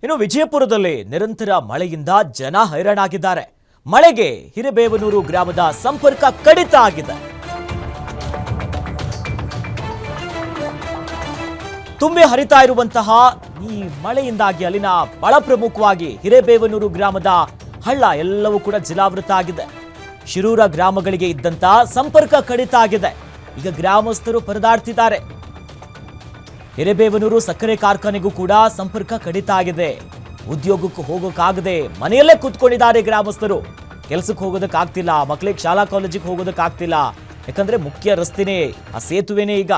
ಇನ್ನು ವಿಜಯಪುರದಲ್ಲಿ ನಿರಂತರ ಮಳೆಯಿಂದ ಜನ ಹೈರಾಣಾಗಿದ್ದಾರೆ. ಮಳೆಗೆ ಹಿರೇಬೇವನೂರು ಗ್ರಾಮದ ಸಂಪರ್ಕ ಕಡಿತ ಆಗಿದೆ. ತುಂಬಿ ಹರಿತಾ ಇರುವಂತಹ ಈ ಮಳೆಯಿಂದಾಗಿ ಅಲ್ಲಿನ ಬಹಳ ಪ್ರಮುಖವಾಗಿ ಹಿರೇಬೇವನೂರು ಗ್ರಾಮದ ಹಳ್ಳ ಎಲ್ಲವೂ ಕೂಡ ಜಲಾವೃತ ಆಗಿದೆ. ಶಿರೂರ ಗ್ರಾಮಗಳಿಗೆ ಇದ್ದಂತಹ ಸಂಪರ್ಕ ಕಡಿತ ಆಗಿದೆ. ಈಗ ಗ್ರಾಮಸ್ಥರು ಪರದಾಡ್ತಿದ್ದಾರೆ. ಹಿರೇಬೇವನೂರು ಸಕ್ಕರೆ ಕಾರ್ಖಾನೆಗೂ ಕೂಡ ಸಂಪರ್ಕ ಕಡಿತ ಆಗಿದೆ. ಉದ್ಯೋಗಕ್ಕೂ ಹೋಗೋಕ್ಕಾಗದೆ ಮನೆಯಲ್ಲೇ ಕೂತ್ಕೊಂಡಿದ್ದಾರೆ ಗ್ರಾಮಸ್ಥರು. ಕೆಲಸಕ್ಕೆ ಹೋಗೋದಕ್ಕಾಗ್ತಿಲ್ಲ, ಮಕ್ಕಳಿಗೆ ಶಾಲಾ ಕಾಲೇಜಿಗೆ ಹೋಗೋದಕ್ಕಾಗ್ತಿಲ್ಲ. ಯಾಕಂದ್ರೆ ಮುಖ್ಯ ರಸ್ತೆನೇ ಆ ಸೇತುವೆನೇ ಈಗ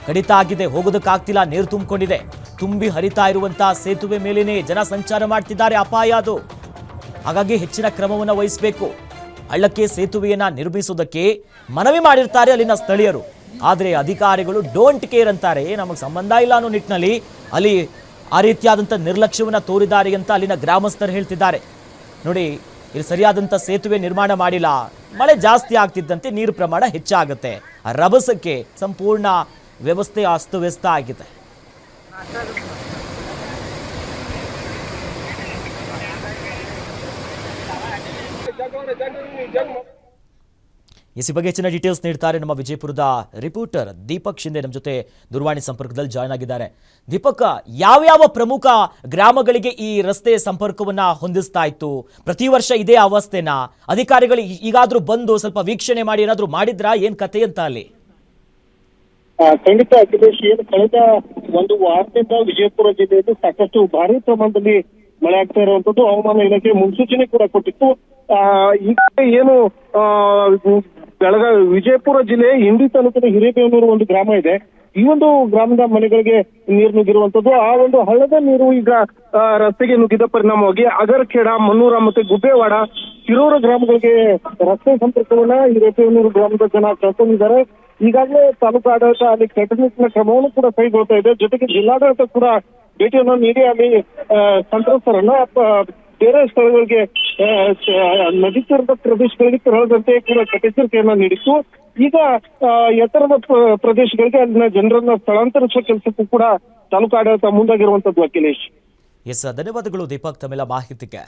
ಕಡಿತ ಆಗಿದೆ, ಹೋಗೋದಕ್ಕಾಗ್ತಿಲ್ಲ, ನೀರು ತುಂಬಿಕೊಂಡಿದೆ. ತುಂಬಿ ಹರಿತಾ ಇರುವಂತಹ ಸೇತುವೆ ಮೇಲೇನೆ ಜನ ಸಂಚಾರ ಮಾಡ್ತಿದ್ದಾರೆ, ಅಪಾಯ ಅದು. ಹಾಗಾಗಿ ಹೆಚ್ಚಿನ ಕ್ರಮವನ್ನು ವಹಿಸಬೇಕು. ಹಳ್ಳಕ್ಕೆ ಸೇತುವೆಯನ್ನ ನಿರ್ಮಿಸುವುದಕ್ಕೆ ಮನವಿ ಮಾಡಿರ್ತಾರೆ ಅಲ್ಲಿನ ಸ್ಥಳೀಯರು. ಆದರೆ ಅಧಿಕಾರಿಗಳು ಡೋಂಟ್ ಕೇರ್ ಅಂತಾರೆ, ನಮಗೆ ಸಂಬಂಧ ಇಲ್ಲ ಅನ್ನೋ ನಿಟ್ಟಿನಲ್ಲಿ ಅಲ್ಲಿ ಆ ರೀತಿಯಾದಂಥ ನಿರ್ಲಕ್ಷ್ಯವನ್ನು ತೋರಿದ್ದಾರೆ ಅಂತ ಅಲ್ಲಿನ ಗ್ರಾಮಸ್ಥರು ಹೇಳ್ತಿದ್ದಾರೆ. ನೋಡಿ, ಇಲ್ಲಿ ಸರಿಯಾದಂಥ ಸೇತುವೆ ನಿರ್ಮಾಣ ಮಾಡಿಲ್ಲ. ಮಳೆ ಜಾಸ್ತಿ ಆಗ್ತಿದ್ದಂತೆ ನೀರು ಪ್ರಮಾಣ ಹೆಚ್ಚಾಗುತ್ತೆ. ಆ ರಭಸಕ್ಕೆ ಸಂಪೂರ್ಣ ವ್ಯವಸ್ಥೆ ಅಸ್ತವ್ಯಸ್ತ ಆಗಿದೆ. ಈ ಬಗ್ಗೆ ಹೆಚ್ಚಿನ ಡೀಟೇಲ್ಸ್ ನೀಡ್ತಾರೆ ನಮ್ಮ ವಿಜಯಪುರದ ರಿಪೋರ್ಟರ್ ದೀಪಕ್ ಶಿಂದೆ. ನಮ್ಮ ಜೊತೆ ದೂರವಾಣಿ ಸಂಪರ್ಕದಲ್ಲಿ ಜಾಯ್ನ್ ಆಗಿದ್ದಾರೆ. ದೀಪಕ್, ಯಾವ್ಯಾವ ಪ್ರಮುಖ ಗ್ರಾಮಗಳಿಗೆ ಈ ರಸ್ತೆ ಸಂಪರ್ಕವನ್ನ ಹೊಂದಿಸ್ತಾ ಇತ್ತು? ಪ್ರತಿ ವರ್ಷ ಇದೇ ಅವಸ್ಥೆನಾ? ಅಧಿಕಾರಿಗಳು ಈಗಾದ್ರೂ ಬಂದು ಸ್ವಲ್ಪ ವೀಕ್ಷಣೆ ಮಾಡಿ ಏನಾದ್ರೂ ಮಾಡಿದ್ರಾ? ಏನ್ ಕತೆ ಅಂತ ಅಲ್ಲಿ? ಖಂಡಿತ ಅಖಿಲೇಶ್, ಏನು ಕಳೆದ ಒಂದು ವಾರದಿಂದ ವಿಜಯಪುರ ಜಿಲ್ಲೆಯಲ್ಲಿ ಸಾಕಷ್ಟು ಭಾರಿ ಪ್ರಮಾಣದಲ್ಲಿ ಮಳೆ ಆಗ್ತಾ ಇರುವಂತದ್ದು ಹವಾಮಾನ ಇಲಾಖೆ ಮುನ್ಸೂಚನೆ ಕೂಡ ಕೊಟ್ಟಿತ್ತು. ಈಗ ಏನು ವಿಜಯಪುರ ಜಿಲ್ಲೆ ಇಂಡಿ ತಾಲೂಕಿನ ಹಿರೇಬೇವನೂರು ಒಂದು ಗ್ರಾಮ ಇದೆ. ಈ ಒಂದು ಗ್ರಾಮದ ಮನೆಗಳಿಗೆ ನೀರು ನುಗ್ಗಿರುವಂತದ್ದು. ಆ ಒಂದು ಹಳ್ಳದ ನೀರು ಈಗ ರಸ್ತೆಗೆ ನುಗ್ಗಿದ ಪರಿಣಾಮವಾಗಿ ಅಗರಖೇಡ, ಮನ್ನೂರ ಮತ್ತೆ ಗುಬ್ಬೇವಾಡ, ಶಿರೂರು ಗ್ರಾಮಗಳಿಗೆ ರಸ್ತೆ ಸಂಪರ್ಕವನ್ನ ಹಿರೇಬೇವನೂರು ಗ್ರಾಮದ ಜನ ಕಳ್ಕೊಂಡಿದ್ದಾರೆ. ಈಗಾಗಲೇ ತಾಲೂಕು ಆಡಳಿತ ಅಲ್ಲಿ ಕಟ್ಟುನಿಟ್ಟಿನ ಕ್ರಮವನ್ನು ಕೂಡ ಕೈಗೊಳ್ತಾ ಇದೆ. ಜೊತೆಗೆ ಜಿಲ್ಲಾಡಳಿತ ಕೂಡ ಭೇಟಿಯನ್ನು ನೀಡಿ ಅಲ್ಲಿ ಸಂತ್ರಸ್ತರನ್ನ ಬೇರೆ ಸ್ಥಳಗಳಿಗೆ ನದಿ ತೀರದ ಪ್ರದೇಶಗಳಿಗೆ ತೆರಳದಂತೆ ಕೂಡ ಎಚ್ಚರಿಕೆಯನ್ನ ನೀಡಿತ್ತು. ಈಗ ಎತ್ತರದ ಪ್ರದೇಶಗಳಿಗೆ ಅಲ್ಲಿನ ಜನರನ್ನ ಸ್ಥಳಾಂತರಿಸುವ ಕೆಲಸಕ್ಕೂ ಕೂಡ ತಾಲೂಕು ಆಡಳಿತ ಮುಂದಾಗಿರುವಂತದ್ದು. ಅಖಿಲೇಶ್, ಎಸ್, ಧನ್ಯವಾದಗಳು ದೀಪಕ್ ತಮ್ಮೆಲ್ಲ ಮಾಹಿತಿಗೆ.